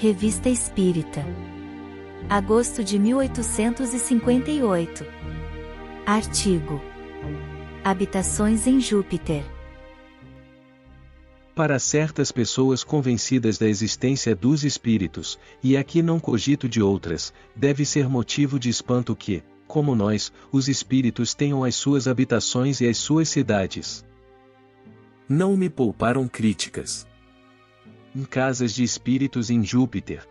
Revista Espírita. Agosto de 1858. Artigo: Habitações em Júpiter. Para certas pessoas convencidas da existência dos espíritos, e aqui não cogito de outras, deve ser motivo de espanto que, como nós, os espíritos tenham as suas habitações e as suas cidades. Não me pouparam críticas. Em casas de espíritos em Júpiter.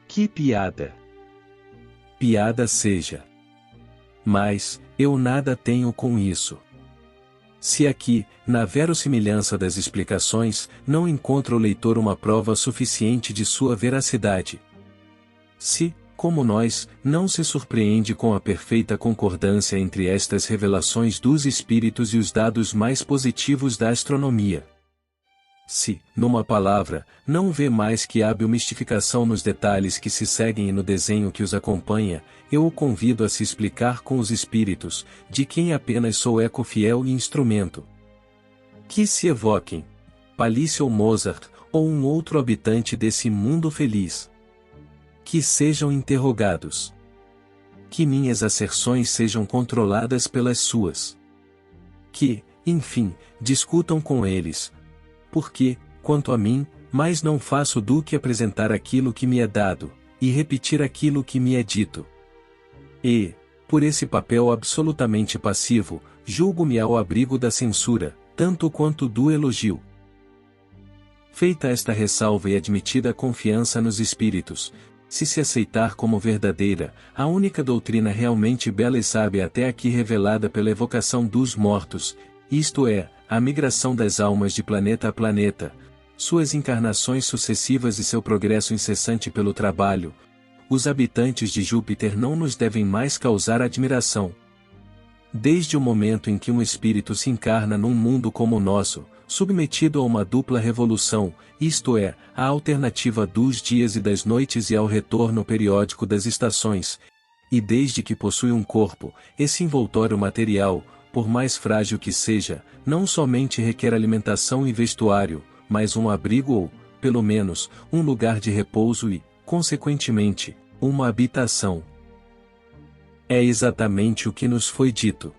Que piada! Piada seja. Mas, eu nada tenho com isso. Se aqui, na verossimilhança das explicações, não encontra o leitor uma prova suficiente de sua veracidade. Se, como nós, não se surpreende com a perfeita concordância entre estas revelações dos espíritos e os dados mais positivos da astronomia. Se, numa palavra, não vê mais que hábil mistificação nos detalhes que se seguem e no desenho que os acompanha, eu o convido a se explicar com os espíritos, de quem apenas sou eco fiel e instrumento. Que se evoquem, Palissy ou Mozart, ou um outro habitante desse mundo feliz. Que sejam interrogados. Que minhas asserções sejam controladas pelas suas. Que, enfim, discutam com eles. Porque, quanto a mim, mais não faço do que apresentar aquilo que me é dado, e repetir aquilo que me é dito. E, por esse papel absolutamente passivo, julgo-me ao abrigo da censura, tanto quanto do elogio. Feita esta ressalva e admitida a confiança nos espíritos, se aceitar como verdadeira, a única doutrina realmente bela e sábia até aqui revelada pela evocação dos mortos, isto é, a migração das almas de planeta a planeta, suas encarnações sucessivas e seu progresso incessante pelo trabalho, os habitantes de Júpiter não nos devem mais causar admiração. Desde o momento em que um espírito se encarna num mundo como o nosso, submetido a uma dupla revolução, isto é, à alternativa dos dias e das noites e ao retorno periódico das estações, e desde que possui um corpo, esse envoltório material, por mais frágil que seja, não somente requer alimentação e vestuário, mas um abrigo ou, pelo menos, um lugar de repouso e, consequentemente, uma habitação. É exatamente o que nos foi dito.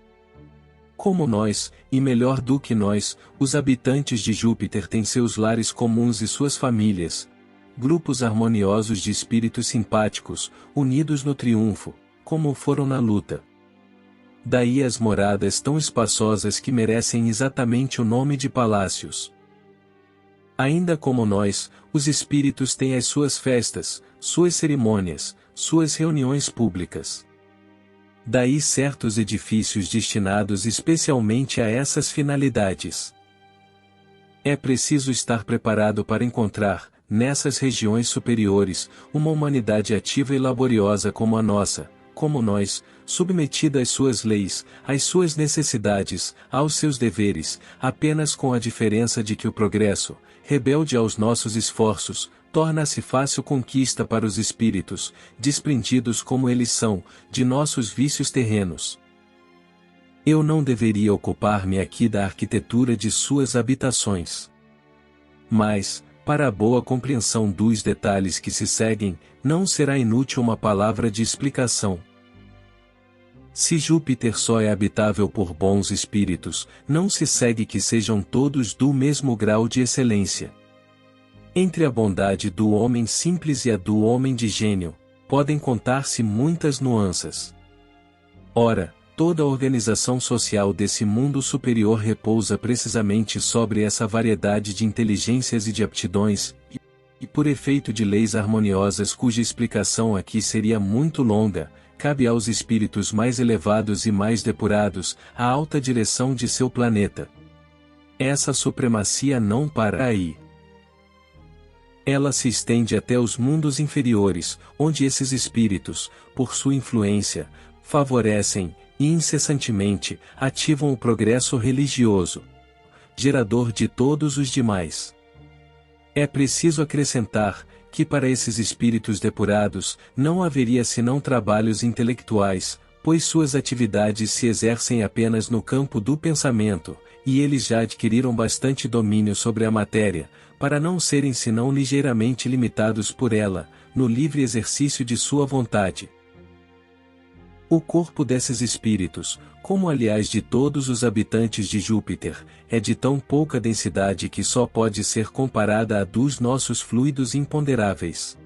Como nós, e melhor do que nós, os habitantes de Júpiter têm seus lares comuns e suas famílias, grupos harmoniosos de espíritos simpáticos, unidos no triunfo, como foram na luta. Daí as moradas tão espaçosas que merecem exatamente o nome de palácios. Ainda como nós, os espíritos têm as suas festas, suas cerimônias, suas reuniões públicas. Daí certos edifícios destinados especialmente a essas finalidades. É preciso estar preparado para encontrar, nessas regiões superiores, uma humanidade ativa e laboriosa como a nossa, como nós, submetida às suas leis, às suas necessidades, aos seus deveres, apenas com a diferença de que o progresso, rebelde aos nossos esforços, torna-se fácil conquista para os espíritos, desprendidos como eles são, de nossos vícios terrenos. Eu não deveria ocupar-me aqui da arquitetura de suas habitações. Mas, para a boa compreensão dos detalhes que se seguem, não será inútil uma palavra de explicação. Se Júpiter só é habitável por bons espíritos, não se segue que sejam todos do mesmo grau de excelência. Entre a bondade do homem simples e a do homem de gênio, podem contar-se muitas nuances. Ora, toda a organização social desse mundo superior repousa precisamente sobre essa variedade de inteligências e de aptidões, e por efeito de leis harmoniosas cuja explicação aqui seria muito longa, cabe aos espíritos mais elevados e mais depurados, a alta direção de seu planeta. Essa supremacia não para aí. Ela se estende até os mundos inferiores, onde esses espíritos, por sua influência, favorecem, e incessantemente, ativam o progresso religioso, gerador de todos os demais. É preciso acrescentar, que para esses espíritos depurados, não haveria senão trabalhos intelectuais, pois suas atividades se exercem apenas no campo do pensamento, e eles já adquiriram bastante domínio sobre a matéria, para não serem senão ligeiramente limitados por ela, no livre exercício de sua vontade. O corpo desses espíritos, como aliás de todos os habitantes de Júpiter, é de tão pouca densidade que só pode ser comparada à dos nossos fluidos imponderáveis.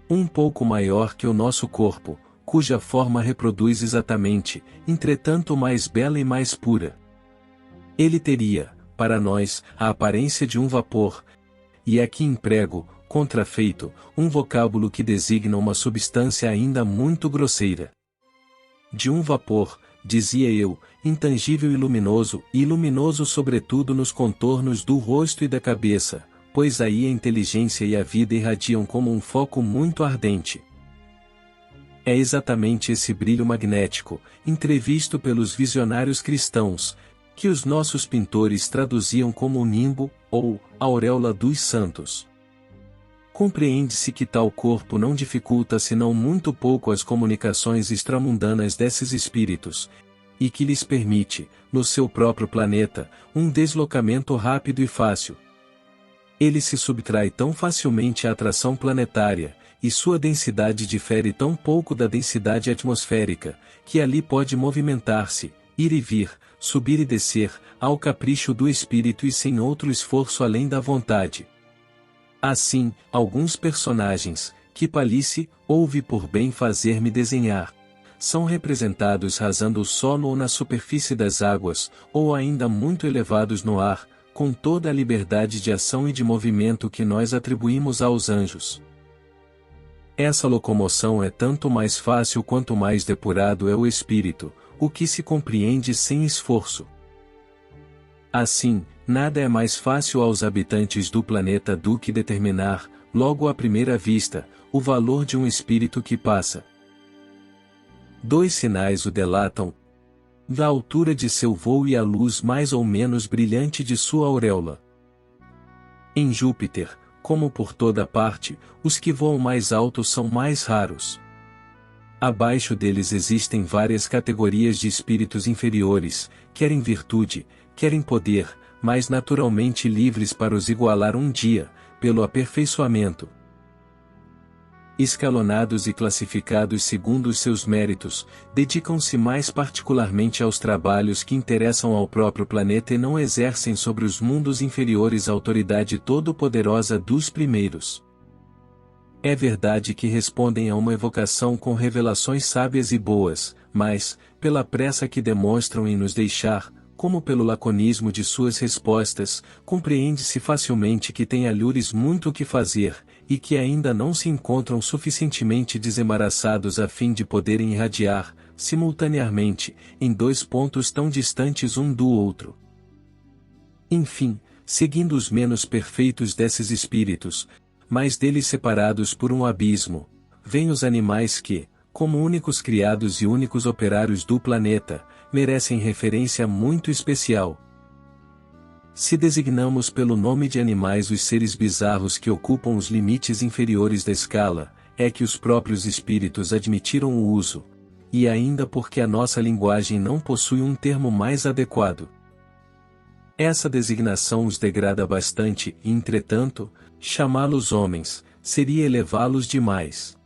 Um pouco maior que o nosso corpo, cuja forma reproduz exatamente, entretanto mais bela e mais pura. Ele teria, para nós, a aparência de um vapor, e aqui emprego, contrafeito, um vocábulo que designa uma substância ainda muito grosseira. De um vapor, dizia eu, intangível e luminoso sobretudo nos contornos do rosto e da cabeça, pois aí a inteligência e a vida irradiam como um foco muito ardente. É exatamente esse brilho magnético, entrevisto pelos visionários cristãos, que os nossos pintores traduziam como o nimbo, ou auréola dos santos. Compreende-se que tal corpo não dificulta senão muito pouco as comunicações extramundanas desses espíritos, e que lhes permite, no seu próprio planeta, um deslocamento rápido e fácil. Ele se subtrai tão facilmente à atração planetária, e sua densidade difere tão pouco da densidade atmosférica, que ali pode movimentar-se, ir e vir, subir e descer, ao capricho do espírito e sem outro esforço além da vontade. Assim, alguns personagens, que Pallice houve por bem fazer-me desenhar, são representados rasando o solo ou na superfície das águas, ou ainda muito elevados no ar, com toda a liberdade de ação e de movimento que nós atribuímos aos anjos. Essa locomoção é tanto mais fácil quanto mais depurado é o espírito, o que se compreende sem esforço. Assim, nada é mais fácil aos habitantes do planeta do que determinar, logo à primeira vista, o valor de um espírito que passa. Dois sinais o delatam: da altura de seu voo e a luz mais ou menos brilhante de sua auréola. Em Júpiter, como por toda parte, os que voam mais alto são mais raros. Abaixo deles existem várias categorias de espíritos inferiores, quer em virtude, quer em poder, mas naturalmente livres para os igualar um dia, pelo aperfeiçoamento. Escalonados e classificados segundo os seus méritos, dedicam-se mais particularmente aos trabalhos que interessam ao próprio planeta e não exercem sobre os mundos inferiores a autoridade todo-poderosa dos primeiros. É verdade que respondem a uma evocação com revelações sábias e boas, mas, pela pressa que demonstram em nos deixar, como pelo laconismo de suas respostas, compreende-se facilmente que têm alhures muito o que fazer, e que ainda não se encontram suficientemente desembaraçados a fim de poderem irradiar, simultaneamente, em dois pontos tão distantes um do outro. Enfim, seguindo os menos perfeitos desses espíritos, mas deles separados por um abismo, vêm os animais que, como únicos criados e únicos operários do planeta, merecem referência muito especial. Se designamos pelo nome de animais os seres bizarros que ocupam os limites inferiores da escala, é que os próprios espíritos admitiram o uso, e ainda porque a nossa linguagem não possui um termo mais adequado. Essa designação os degrada bastante e, entretanto, chamá-los homens, seria elevá-los demais.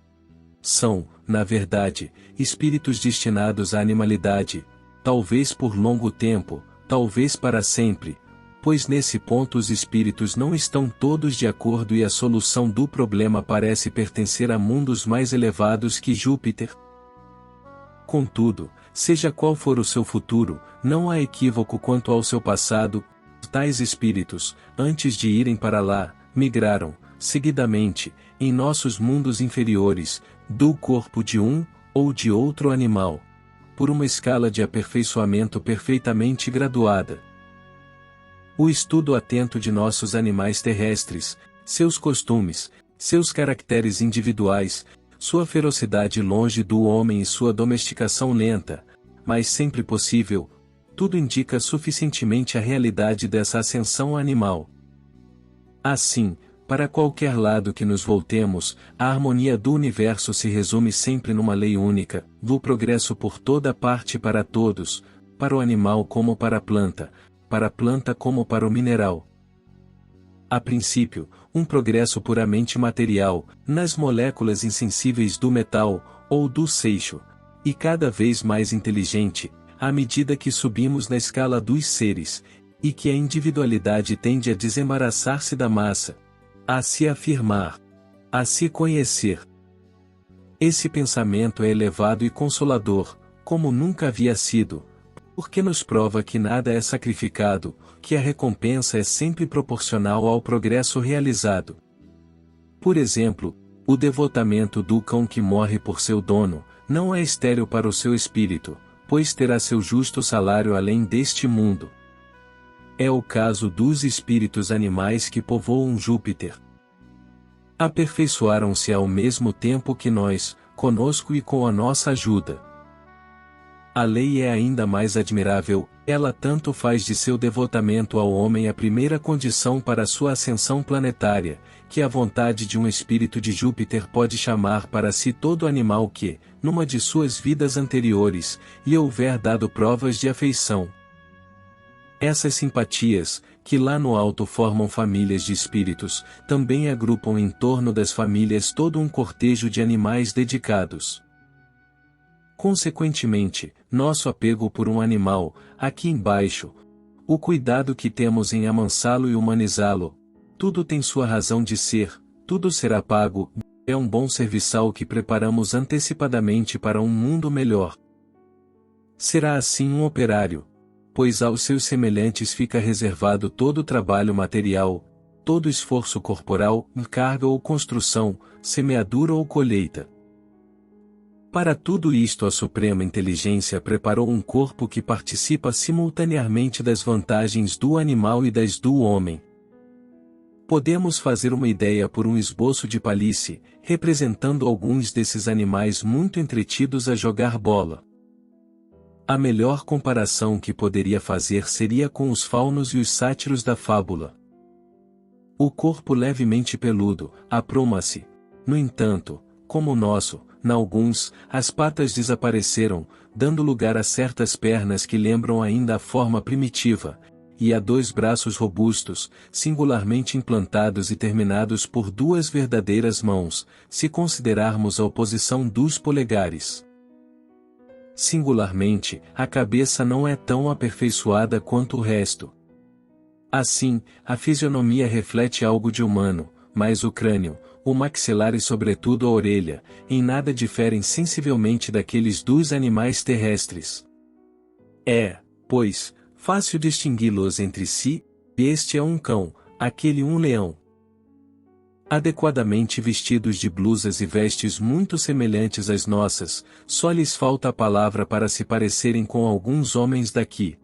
São, na verdade, espíritos destinados à animalidade, talvez por longo tempo, talvez para sempre, pois nesse ponto os espíritos não estão todos de acordo e a solução do problema parece pertencer a mundos mais elevados que Júpiter. Contudo, seja qual for o seu futuro, não há equívoco quanto ao seu passado. Tais espíritos, antes de irem para lá, migraram, seguidamente, em nossos mundos inferiores, do corpo de um, ou de outro animal, por uma escala de aperfeiçoamento perfeitamente graduada. O estudo atento de nossos animais terrestres, seus costumes, seus caracteres individuais, sua ferocidade longe do homem e sua domesticação lenta, mas sempre possível, tudo indica suficientemente a realidade dessa ascensão animal. Assim, para qualquer lado que nos voltemos, a harmonia do universo se resume sempre numa lei única, do progresso por toda parte para todos, para o animal como para a planta como para o mineral. a princípio, um progresso puramente material, nas moléculas insensíveis do metal, ou do seixo, e cada vez mais inteligente, à medida que subimos na escala dos seres, e que a individualidade tende a desembaraçar-se da massa, a se afirmar, a se conhecer. Esse pensamento é elevado e consolador, como nunca havia sido, porque nos prova que nada é sacrificado, que a recompensa é sempre proporcional ao progresso realizado. Por exemplo, o devotamento do cão que morre por seu dono, não é estéril para o seu espírito, pois terá seu justo salário além deste mundo. É o caso dos espíritos animais que povoam Júpiter. Aperfeiçoaram-se ao mesmo tempo que nós, conosco e com a nossa ajuda. A lei é ainda mais admirável, ela tanto faz de seu devotamento ao homem a primeira condição para sua ascensão planetária, que a vontade de um espírito de Júpiter pode chamar para si todo animal que, numa de suas vidas anteriores, lhe houver dado provas de afeição. Essas simpatias, que lá no alto formam famílias de espíritos, também agrupam em torno das famílias todo um cortejo de animais dedicados. Consequentemente, nosso apego por um animal, aqui embaixo, o cuidado que temos em amansá-lo e humanizá-lo, tudo tem sua razão de ser, tudo será pago, é um bom serviçal que preparamos antecipadamente para um mundo melhor. Será assim um operário, pois aos seus semelhantes fica reservado todo o trabalho material, todo o esforço corporal, carga ou construção, semeadura ou colheita. Para tudo isto a suprema inteligência preparou um corpo que participa simultaneamente das vantagens do animal e das do homem. Podemos fazer uma ideia por um esboço de Palisse, representando alguns desses animais muito entretidos a jogar bola. A melhor comparação que poderia fazer seria com os faunos e os sátiros da fábula. O corpo levemente peludo, apruma-se. No entanto, como o nosso, n'alguns, as patas desapareceram, dando lugar a certas pernas que lembram ainda a forma primitiva, e a 2 braços robustos, singularmente implantados e terminados por 2 verdadeiras mãos, se considerarmos a oposição dos polegares. Singularmente, a cabeça não é tão aperfeiçoada quanto o resto. Assim, a fisionomia reflete algo de humano, mas o crânio, o maxilar e sobretudo a orelha, em nada diferem sensivelmente daqueles dos animais terrestres. É, pois, fácil distingui-los entre si, este é um cão, aquele um leão. Adequadamente vestidos de blusas e vestes muito semelhantes às nossas, só lhes falta a palavra para se parecerem com alguns homens daqui.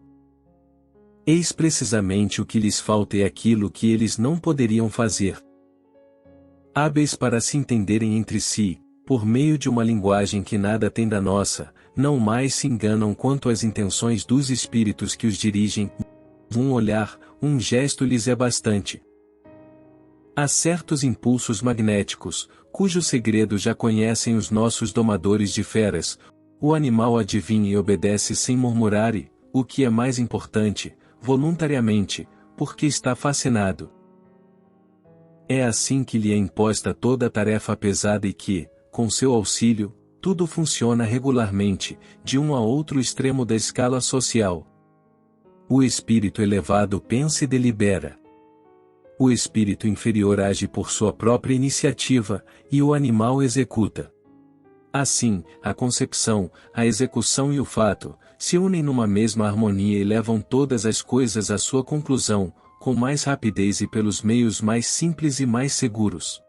Eis precisamente o que lhes falta e aquilo que eles não poderiam fazer. Hábeis para se entenderem entre si, por meio de uma linguagem que nada tem da nossa, não mais se enganam quanto às intenções dos espíritos que os dirigem. Um olhar, um gesto lhes é bastante. Há certos impulsos magnéticos, cujo segredo já conhecem os nossos domadores de feras. O animal adivinha e obedece sem murmurar e, o que é mais importante, voluntariamente, porque está fascinado. É assim que lhe é imposta toda a tarefa pesada e que, com seu auxílio, tudo funciona regularmente, de um a outro extremo da escala social. O espírito elevado pensa e delibera. O espírito inferior age por sua própria iniciativa, e o animal executa. Assim, a concepção, a execução e o fato, se unem numa mesma harmonia e levam todas as coisas à sua conclusão, com mais rapidez e pelos meios mais simples e mais seguros.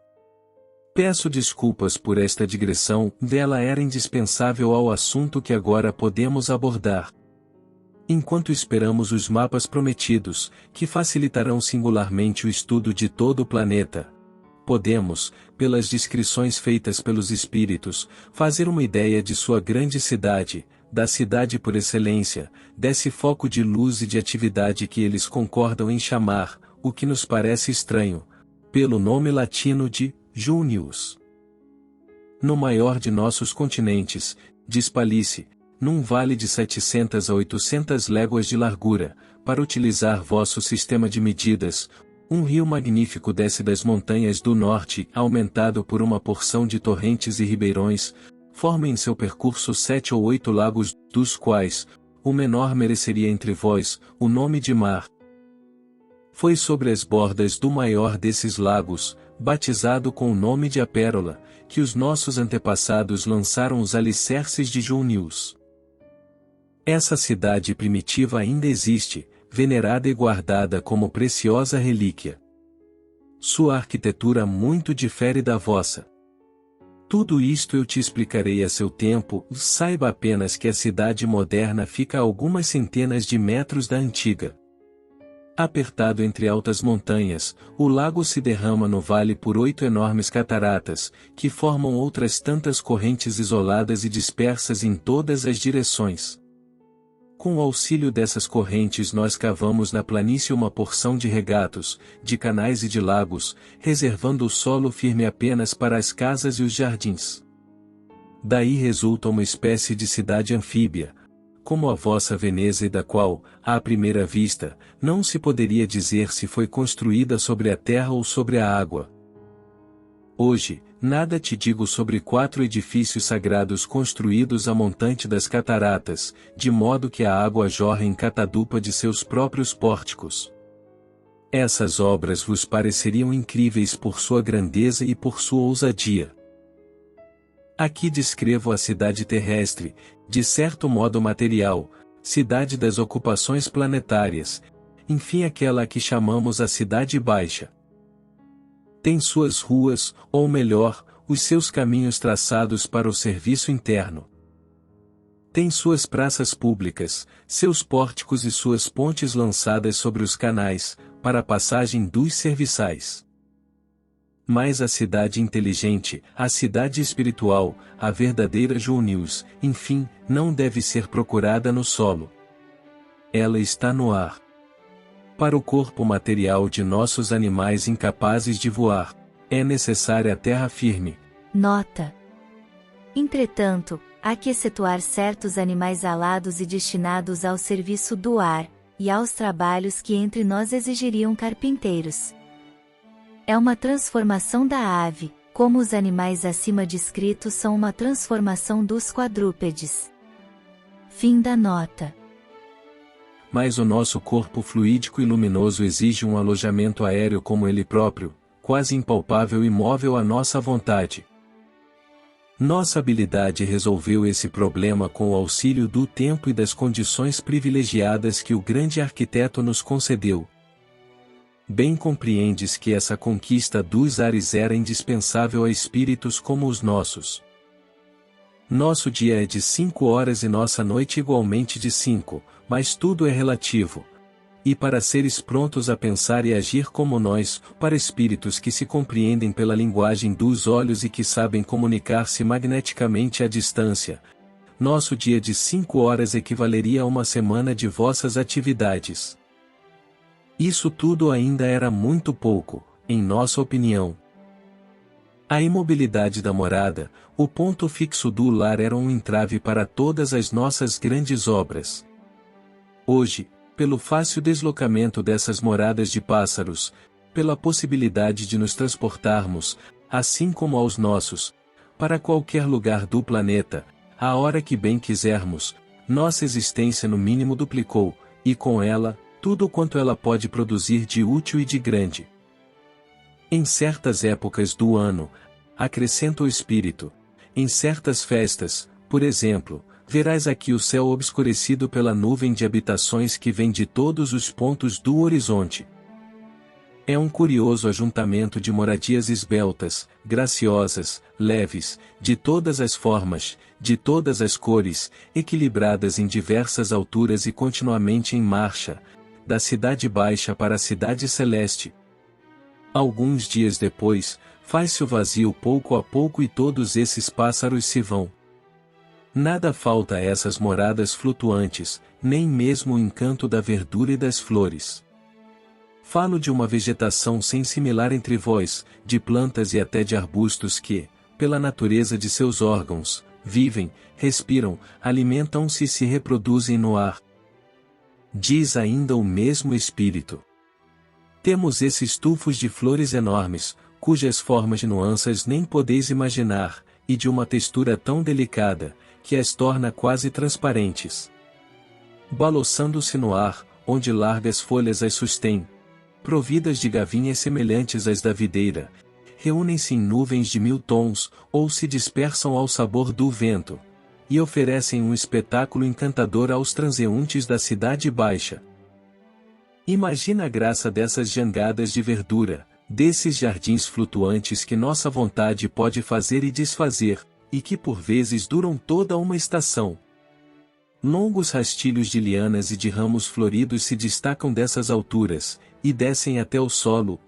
Peço desculpas por esta digressão, dela era indispensável ao assunto que agora podemos abordar. Enquanto esperamos os mapas prometidos, que facilitarão singularmente o estudo de todo o planeta, podemos, pelas descrições feitas pelos espíritos, fazer uma ideia de sua grande cidade, da cidade por excelência, desse foco de luz e de atividade que eles concordam em chamar, o que nos parece estranho, pelo nome latino de Junius. No maior de nossos continentes, diz Palisse, num vale de 700 a 800 léguas de largura, para utilizar vosso sistema de medidas, Um rio magnífico desce das montanhas do norte, aumentado por uma porção de torrentes e ribeirões, forma em seu percurso 7 ou 8 lagos, dos quais, o menor mereceria entre vós, o nome de mar. Foi sobre as bordas do maior desses lagos, batizado com o nome de Apérola, que os nossos antepassados lançaram os alicerces de Junius. Essa cidade primitiva ainda existe, venerada e guardada como preciosa relíquia. Sua arquitetura muito difere da vossa. Tudo isto eu te explicarei a seu tempo, saiba apenas que a cidade moderna fica a algumas centenas de metros da antiga. Apertado entre altas montanhas, o lago se derrama no vale por 8 enormes cataratas, que formam outras tantas correntes isoladas e dispersas em todas as direções. Com o auxílio dessas correntes nós cavamos na planície uma porção de regatos, de canais e de lagos, reservando o solo firme apenas para as casas e os jardins. Daí resulta uma espécie de cidade anfíbia, como a vossa Veneza e da qual, à primeira vista, não se poderia dizer se foi construída sobre a terra ou sobre a água. Hoje, nada te digo sobre 4 edifícios sagrados construídos a montante das cataratas, de modo que a água jorra em catadupa de seus próprios pórticos. Essas obras vos pareceriam incríveis por sua grandeza e por sua ousadia. Aqui descrevo a cidade terrestre, de certo modo material, cidade das ocupações planetárias, enfim aquela a que chamamos a Cidade Baixa. Tem suas ruas, ou melhor, os seus caminhos traçados para o serviço interno. Tem suas praças públicas, seus pórticos e suas pontes lançadas sobre os canais, para a passagem dos serviçais. Mas a cidade inteligente, a cidade espiritual, a verdadeira Junius, enfim, não deve ser procurada no solo. Ela está no ar. Para o corpo material de nossos animais incapazes de voar, é necessária a terra firme. Nota. Entretanto, há que excetuar certos animais alados e destinados ao serviço do ar, e aos trabalhos que entre nós exigiriam carpinteiros. É uma transformação da ave, como os animais acima descritos são uma transformação dos quadrúpedes. Fim da nota. Mas o nosso corpo fluídico e luminoso exige um alojamento aéreo como ele próprio, quase impalpável e móvel à nossa vontade. Nossa habilidade resolveu esse problema com o auxílio do tempo e das condições privilegiadas que o grande arquiteto nos concedeu. Bem compreendes que essa conquista dos ares era indispensável a espíritos como os nossos. Nosso dia é de 5 horas e nossa noite igualmente de 5, mas tudo é relativo. E para seres prontos a pensar e agir como nós, para espíritos que se compreendem pela linguagem dos olhos e que sabem comunicar-se magneticamente à distância, nosso dia de 5 horas equivaleria a uma semana de vossas atividades. Isso tudo ainda era muito pouco, em nossa opinião. A imobilidade da morada, o ponto fixo do lar era um entrave para todas as nossas grandes obras. Hoje, pelo fácil deslocamento dessas moradas de pássaros, pela possibilidade de nos transportarmos, assim como aos nossos, para qualquer lugar do planeta, à hora que bem quisermos, nossa existência no mínimo duplicou, e com ela, tudo quanto ela pode produzir de útil e de grande. Em certas épocas do ano, acrescenta o espírito, em certas festas, por exemplo, verás aqui o céu obscurecido pela nuvem de habitações que vem de todos os pontos do horizonte. É um curioso ajuntamento de moradias esbeltas, graciosas, leves, de todas as formas, de todas as cores, equilibradas em diversas alturas e continuamente em marcha, da cidade baixa para a cidade celeste. Alguns dias depois, faz-se o vazio pouco a pouco e todos esses pássaros se vão. Nada falta a essas moradas flutuantes, nem mesmo o encanto da verdura e das flores. Falo de uma vegetação sem similar entre vós, de plantas e até de arbustos que, pela natureza de seus órgãos, vivem, respiram, alimentam-se e se reproduzem no ar. Diz ainda o mesmo Espírito. Temos esses tufos de flores enormes, cujas formas e nuances nem podeis imaginar, e de uma textura tão delicada, que as torna quase transparentes. Balouçando-se no ar, onde largas folhas as sustêm, providas de gavinhas semelhantes às da videira, reúnem-se em nuvens de 1000 tons, ou se dispersam ao sabor do vento, e oferecem um espetáculo encantador aos transeuntes da Cidade Baixa. Imagina a graça dessas jangadas de verdura, desses jardins flutuantes que nossa vontade pode fazer e desfazer, e que por vezes duram toda uma estação. Longos rastilhos de lianas e de ramos floridos se destacam dessas alturas, e descem até o solo.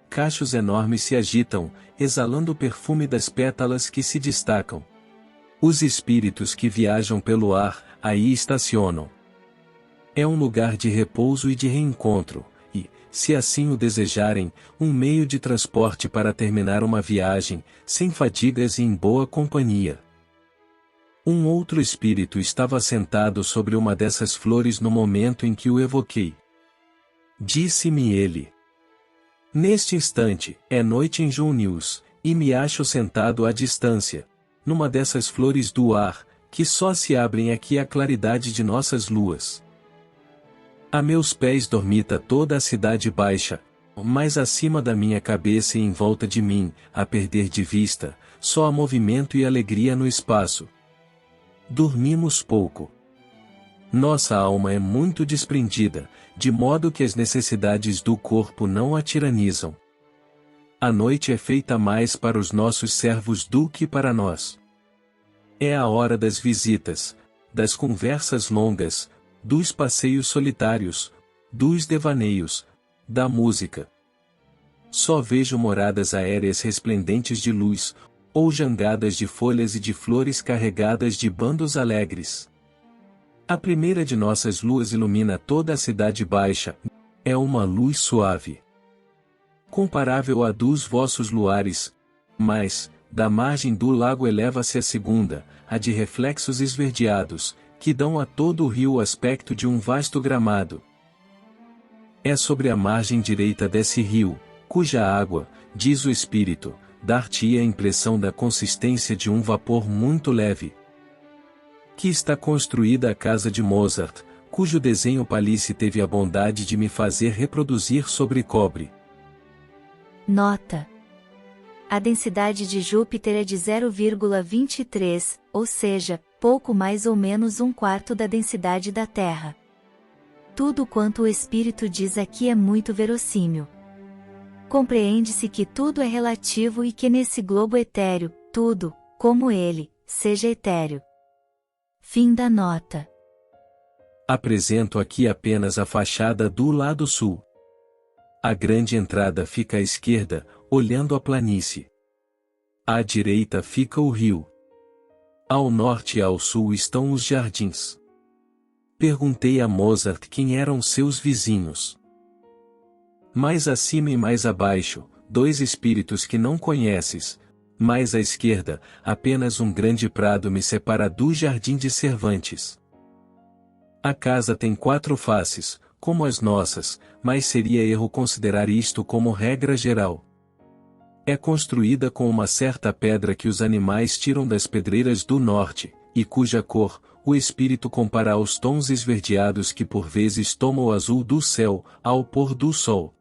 Cachos enormes se agitam, exalando o perfume das pétalas que se destacam. Os espíritos que viajam pelo ar, aí estacionam. É um lugar de repouso e de reencontro, e, se assim o desejarem, um meio de transporte para terminar uma viagem, sem fadigas e em boa companhia. Um outro espírito estava sentado sobre uma dessas flores no momento em que o evoquei. Disse-me ele: neste instante, é noite em Junius, e me acho sentado à distância, numa dessas flores do ar, que só se abrem aqui à claridade de nossas luas. A meus pés dormita toda a Cidade Baixa, mas acima da minha cabeça e em volta de mim, a perder de vista, só há movimento e alegria no espaço. Dormimos pouco. Nossa alma é muito desprendida, de modo que as necessidades do corpo não a tiranizam. A noite é feita mais para os nossos servos do que para nós. É a hora das visitas, das conversas longas, dos passeios solitários, dos devaneios, da música. Só vejo moradas aéreas resplendentes de luz, ou jangadas de folhas e de flores carregadas de bandos alegres. A primeira de nossas luas ilumina toda a Cidade Baixa, é uma luz suave, comparável à dos vossos luares, mas, da margem do lago eleva-se a segunda, a de reflexos esverdeados, que dão a todo o rio o aspecto de um vasto gramado. É sobre a margem direita desse rio, cuja água, diz o espírito, dar-te-ia a impressão da consistência de um vapor muito leve, que está construída a casa de Mozart, cujo desenho Palissy teve a bondade de me fazer reproduzir sobre cobre. Nota: a densidade de Júpiter é de 0,23, ou seja, pouco mais ou menos 1/4 da densidade da Terra. Tudo quanto o Espírito diz aqui é muito verossímil. Compreende-se que tudo é relativo e que nesse globo etéreo, tudo, como ele, seja etéreo. Fim da nota. Apresento aqui apenas a fachada do lado sul. A grande entrada fica à esquerda, olhando a planície. À direita fica o rio. Ao norte e ao sul estão os jardins. Perguntei a Mozart quem eram seus vizinhos. Mais acima e mais abaixo, 2 espíritos que não conheces. Mais à esquerda, apenas um grande prado me separa do jardim de Cervantes. A casa tem 4 faces, como as nossas, mas seria erro considerar isto como regra geral. É construída com uma certa pedra que os animais tiram das pedreiras do norte, e cuja cor, o espírito compara aos tons esverdeados que por vezes tomam o azul do céu, ao pôr do sol.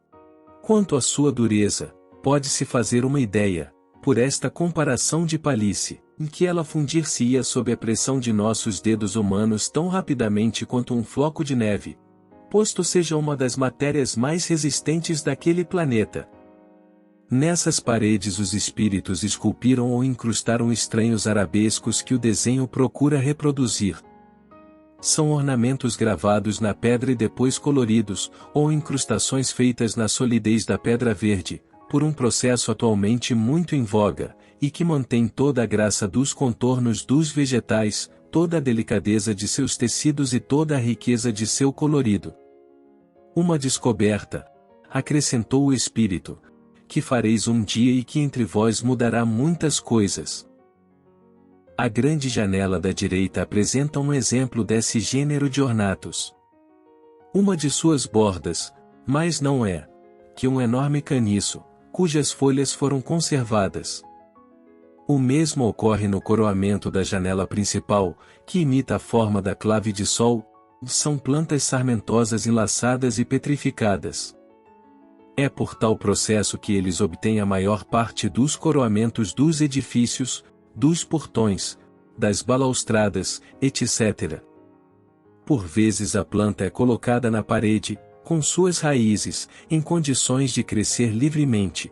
Quanto à sua dureza, pode-se fazer uma ideia, por esta comparação de Palissy, em que ela fundir-se-ia sob a pressão de nossos dedos humanos tão rapidamente quanto um floco de neve, posto seja uma das matérias mais resistentes daquele planeta. Nessas paredes os espíritos esculpiram ou incrustaram estranhos arabescos que o desenho procura reproduzir. São ornamentos gravados na pedra e depois coloridos, ou incrustações feitas na solidez da pedra verde, por um processo atualmente muito em voga, e que mantém toda a graça dos contornos dos vegetais, toda a delicadeza de seus tecidos e toda a riqueza de seu colorido. Uma descoberta, acrescentou o espírito, que fareis um dia e que entre vós mudará muitas coisas. A grande janela da direita apresenta um exemplo desse gênero de ornatos. Uma de suas bordas, mas não é que um enorme caniço, cujas folhas foram conservadas. O mesmo ocorre no coroamento da janela principal, que imita a forma da clave de sol. São plantas sarmentosas enlaçadas e petrificadas. É por tal processo que eles obtêm a maior parte dos coroamentos dos edifícios, dos portões, das balaustradas, etc. Por vezes a planta é colocada na parede, com suas raízes, em condições de crescer livremente.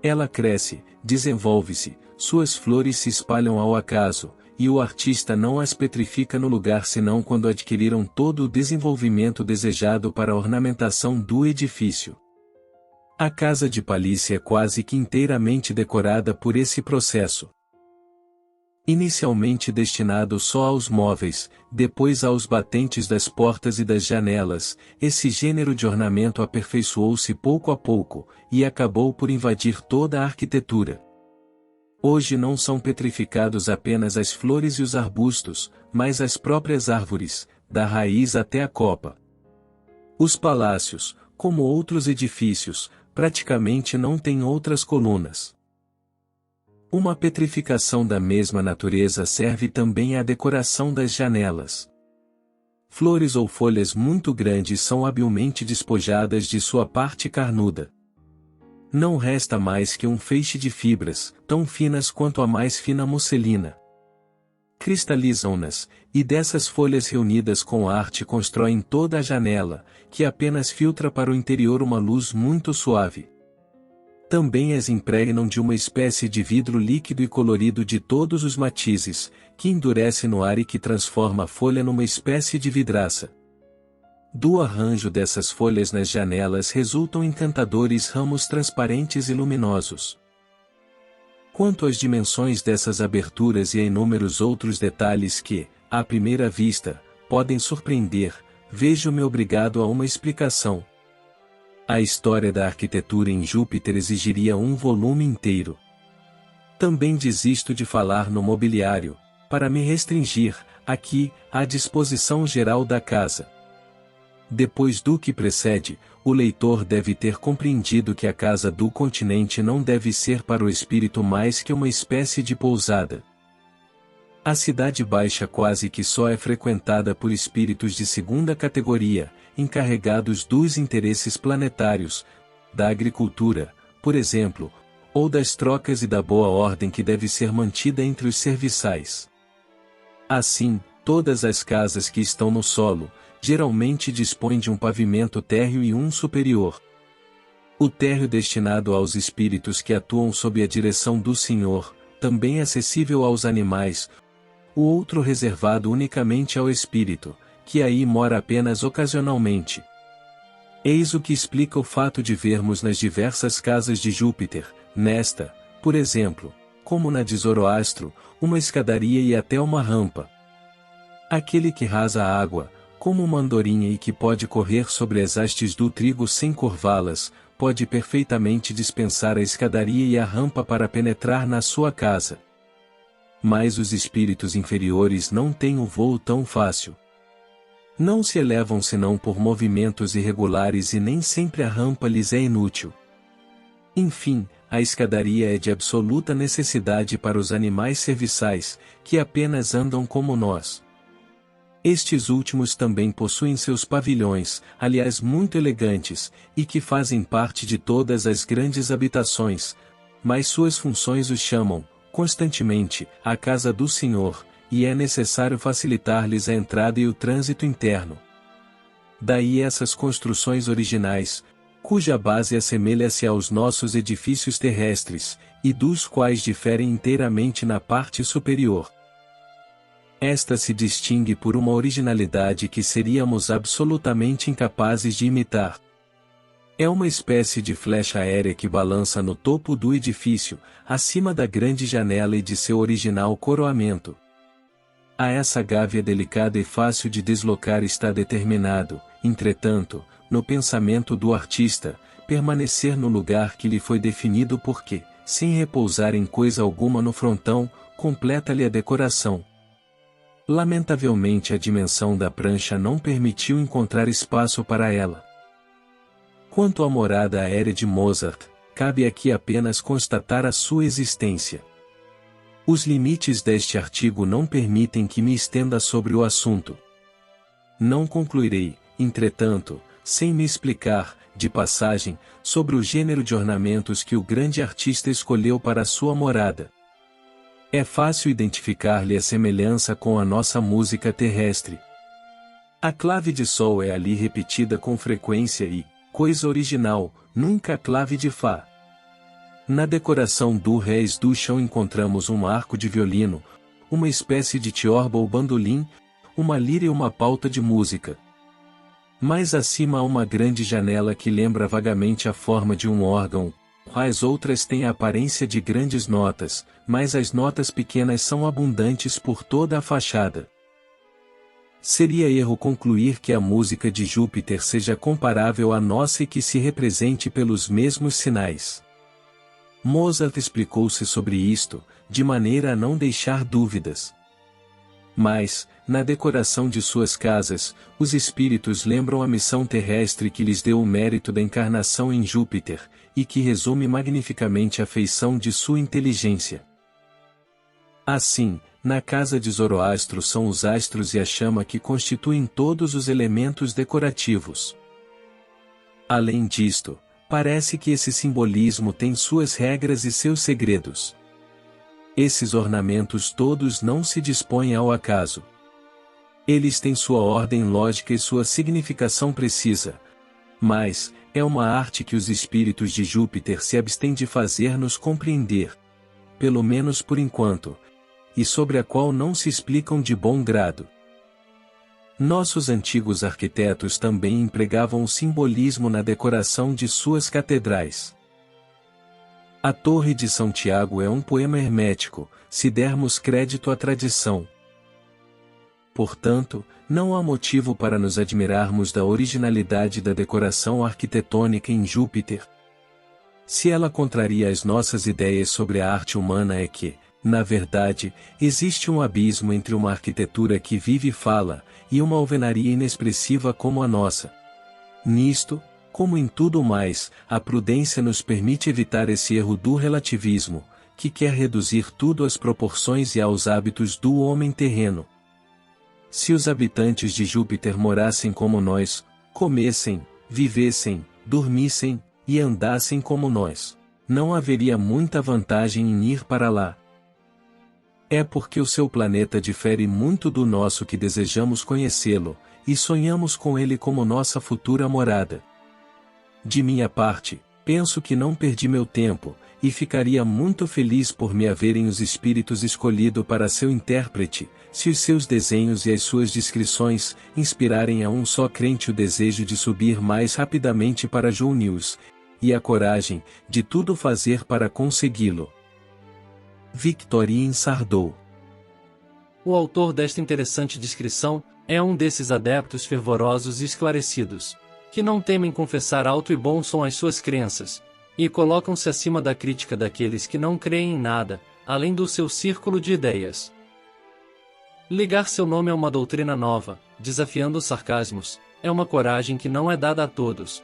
Ela cresce, desenvolve-se, suas flores se espalham ao acaso, e o artista não as petrifica no lugar senão quando adquiriram todo o desenvolvimento desejado para a ornamentação do edifício. A casa de Palissy é quase que inteiramente decorada por esse processo. Inicialmente destinado só aos móveis, depois aos batentes das portas e das janelas, esse gênero de ornamento aperfeiçoou-se pouco a pouco, e acabou por invadir toda a arquitetura. Hoje não são petrificados apenas as flores e os arbustos, mas as próprias árvores, da raiz até a copa. Os palácios, como outros edifícios, praticamente não têm outras colunas. Uma petrificação da mesma natureza serve também à decoração das janelas. Flores ou folhas muito grandes são habilmente despojadas de sua parte carnuda. Não resta mais que um feixe de fibras, tão finas quanto a mais fina musselina. Cristalizam-nas, e dessas folhas reunidas com arte constroem toda a janela, que apenas filtra para o interior uma luz muito suave. Também as impregnam de uma espécie de vidro líquido e colorido de todos os matizes, que endurece no ar e que transforma a folha numa espécie de vidraça. Do arranjo dessas folhas nas janelas resultam encantadores ramos transparentes e luminosos. Quanto às dimensões dessas aberturas e a inúmeros outros detalhes que, à primeira vista, podem surpreender, vejo-me obrigado a uma explicação. A história da arquitetura em Júpiter exigiria um volume inteiro. Também desisto de falar no mobiliário, para me restringir, aqui, à disposição geral da casa. Depois do que precede, o leitor deve ter compreendido que a casa do continente não deve ser para o espírito mais que uma espécie de pousada. A cidade baixa quase que só é frequentada por espíritos de segunda categoria, encarregados dos interesses planetários, da agricultura, por exemplo, ou das trocas e da boa ordem que deve ser mantida entre os serviçais. Assim, todas as casas que estão no solo, geralmente dispõem de um pavimento térreo e um superior. O térreo destinado aos espíritos que atuam sob a direção do Senhor, também acessível aos animais, o outro reservado unicamente ao espírito, que aí mora apenas ocasionalmente. Eis o que explica o fato de vermos nas diversas casas de Júpiter, nesta, por exemplo, como na de Zoroastro, uma escadaria e até uma rampa. Aquele que rasa a água, como uma andorinha e que pode correr sobre as hastes do trigo sem curvá-las, pode perfeitamente dispensar a escadaria e a rampa para penetrar na sua casa. Mas os espíritos inferiores não têm o voo tão fácil. Não se elevam senão por movimentos irregulares e nem sempre a rampa lhes é inútil. Enfim, a escadaria é de absoluta necessidade para os animais serviçais, que apenas andam como nós. Estes últimos também possuem seus pavilhões, aliás muito elegantes, e que fazem parte de todas as grandes habitações, mas suas funções os chamam, constantemente, à casa do Senhor, e é necessário facilitar-lhes a entrada e o trânsito interno. Daí essas construções originais, cuja base assemelha-se aos nossos edifícios terrestres, e dos quais diferem inteiramente na parte superior. Esta se distingue por uma originalidade que seríamos absolutamente incapazes de imitar. É uma espécie de flecha aérea que balança no topo do edifício, acima da grande janela e de seu original coroamento. A essa gávea delicada e fácil de deslocar está determinado, entretanto, no pensamento do artista, permanecer no lugar que lhe foi definido porque, sem repousar em coisa alguma no frontão, completa-lhe a decoração. Lamentavelmente a dimensão da prancha não permitiu encontrar espaço para ela. Quanto à morada aérea de Mozart, cabe aqui apenas constatar a sua existência. Os limites deste artigo não permitem que me estenda sobre o assunto. Não concluirei, entretanto, sem me explicar, de passagem, sobre o gênero de ornamentos que o grande artista escolheu para sua morada. É fácil identificar-lhe a semelhança com a nossa música terrestre. A clave de sol é ali repetida com frequência e, coisa original, nunca a clave de fá. Na decoração do Reis do chão encontramos um arco de violino, uma espécie de tiorba ou bandolim, uma lira e uma pauta de música. Mais acima há uma grande janela que lembra vagamente a forma de um órgão, as outras têm a aparência de grandes notas, mas as notas pequenas são abundantes por toda a fachada. Seria erro concluir que a música de Júpiter seja comparável à nossa e que se represente pelos mesmos sinais. Mozart explicou-se sobre isto, de maneira a não deixar dúvidas. Mas, na decoração de suas casas, os espíritos lembram a missão terrestre que lhes deu o mérito da encarnação em Júpiter, e que resume magnificamente a feição de sua inteligência. Assim, na casa de Zoroastro são os astros e a chama que constituem todos os elementos decorativos. Além disto, parece que esse simbolismo tem suas regras e seus segredos. Esses ornamentos todos não se dispõem ao acaso. Eles têm sua ordem lógica e sua significação precisa. Mas, é uma arte que os espíritos de Júpiter se abstêm de fazer-nos compreender. Pelo menos por enquanto. E sobre a qual não se explicam de bom grado. Nossos antigos arquitetos também empregavam o simbolismo na decoração de suas catedrais. A Torre de São Tiago é um poema hermético, se dermos crédito à tradição. Portanto, não há motivo para nos admirarmos da originalidade da decoração arquitetônica em Júpiter. Se ela contraria as nossas ideias sobre a arte humana é que, na verdade, existe um abismo entre uma arquitetura que vive e fala, e uma alvenaria inexpressiva como a nossa. Nisto, como em tudo mais, a prudência nos permite evitar esse erro do relativismo, que quer reduzir tudo às proporções e aos hábitos do homem terreno. Se os habitantes de Júpiter morassem como nós, comessem, vivessem, dormissem, e andassem como nós, não haveria muita vantagem em ir para lá. É porque o seu planeta difere muito do nosso que desejamos conhecê-lo, e sonhamos com ele como nossa futura morada. De minha parte, penso que não perdi meu tempo, e ficaria muito feliz por me haverem os espíritos escolhido para seu intérprete, se os seus desenhos e as suas descrições inspirarem a um só crente o desejo de subir mais rapidamente para Jounius, e a coragem de tudo fazer para consegui-lo. Victorien Sardou. O autor desta interessante descrição é um desses adeptos fervorosos e esclarecidos, que não temem confessar alto e bom som as suas crenças, e colocam-se acima da crítica daqueles que não creem em nada, além do seu círculo de ideias. Ligar seu nome a uma doutrina nova, desafiando os sarcasmos, é uma coragem que não é dada a todos.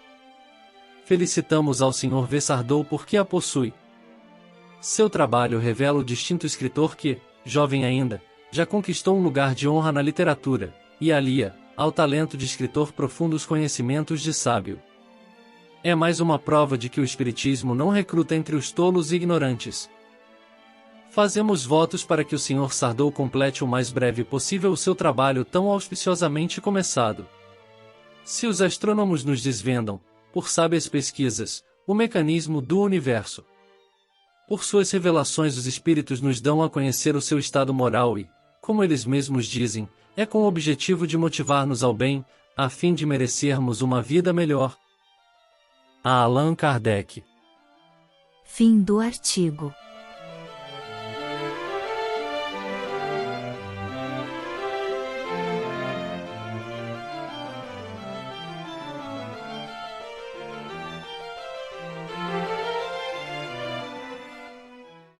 Felicitamos ao Sr. V. Sardou porque a possui. Seu trabalho revela o distinto escritor que, jovem ainda, já conquistou um lugar de honra na literatura, e alia, ao talento de escritor profundos conhecimentos de sábio. É mais uma prova de que o espiritismo não recruta entre os tolos e ignorantes. Fazemos votos para que o Sr. Sardou complete o mais breve possível o seu trabalho tão auspiciosamente começado. Se os astrônomos nos desvendam, por sábias pesquisas, o mecanismo do universo, por suas revelações os espíritos nos dão a conhecer o seu estado moral e, como eles mesmos dizem, é com o objetivo de motivar-nos ao bem, a fim de merecermos uma vida melhor. A Allan Kardec. Fim do artigo.